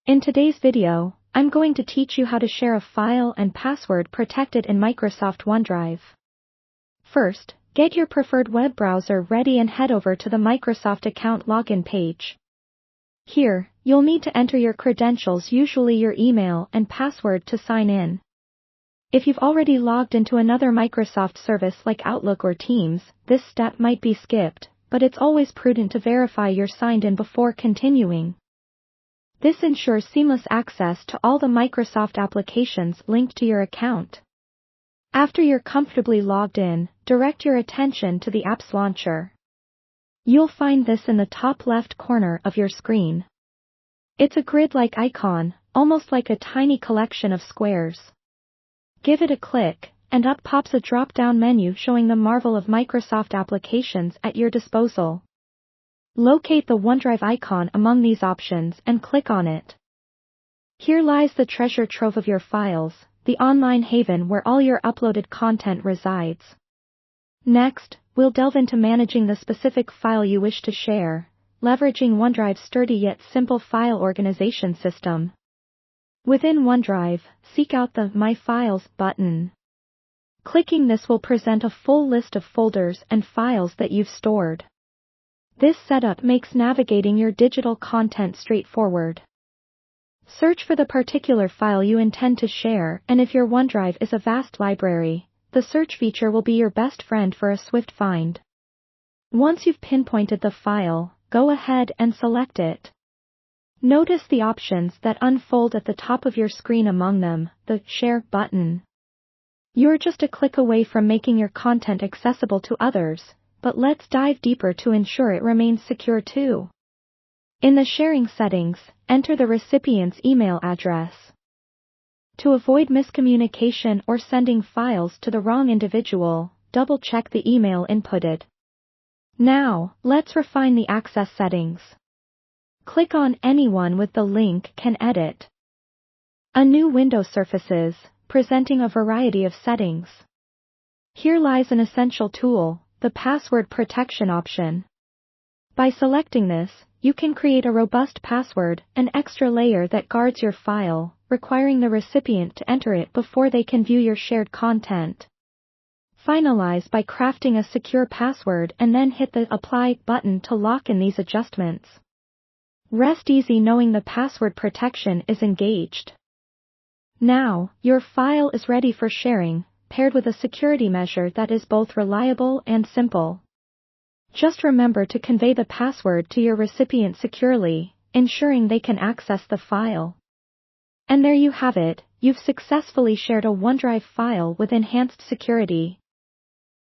In today's video, I'm going to teach you how to share a file and password protected in Microsoft OneDrive. First, get your preferred web browser ready and head over to the Microsoft account login page. Here, you'll need to enter your credentials, usually your email and password, to sign in. If you've already logged into another Microsoft service like Outlook or Teams, this step might be skipped, but it's always prudent to verify you're signed in before continuing. This ensures seamless access to all the Microsoft applications linked to your account. After you're comfortably logged in, direct your attention to the Apps Launcher. You'll find this in the top left corner of your screen. It's a grid-like icon, almost like a tiny collection of squares. Give it a click, and up pops a drop-down menu showing the marvel of Microsoft applications at your disposal. Locate the OneDrive icon among these options and click on it. Here lies the treasure trove of your files, the online haven where all your uploaded content resides. Next, we'll delve into managing the specific file you wish to share, leveraging OneDrive's sturdy yet simple file organization system. Within OneDrive, seek out the My Files button. Clicking this will present a full list of folders and files that you've stored. This setup makes navigating your digital content straightforward. Search for the particular file you intend to share, and if your OneDrive is a vast library, the search feature will be your best friend for a swift find. Once you've pinpointed the file, go ahead and select it. Notice the options that unfold at the top of your screen, among them, the Share button. You're just a click away from making your content accessible to others, but let's dive deeper to ensure it remains secure too. In the sharing settings, enter the recipient's email address. To avoid miscommunication or sending files to the wrong individual, double-check the email inputted. Now, let's refine the access settings. Click on Anyone with the link can edit. A new window surfaces, presenting a variety of settings. Here lies an essential tool, the password protection option. By selecting this, you can create a robust password, an extra layer that guards your file, requiring the recipient to enter it before they can view your shared content. Finalize by crafting a secure password and then hit the Apply button to lock in these adjustments. Rest easy knowing the password protection is engaged. Now, your file is ready for sharing, paired with a security measure that is both reliable and simple. Just remember to convey the password to your recipient securely, ensuring they can access the file. And there you have it, you've successfully shared a OneDrive file with enhanced security.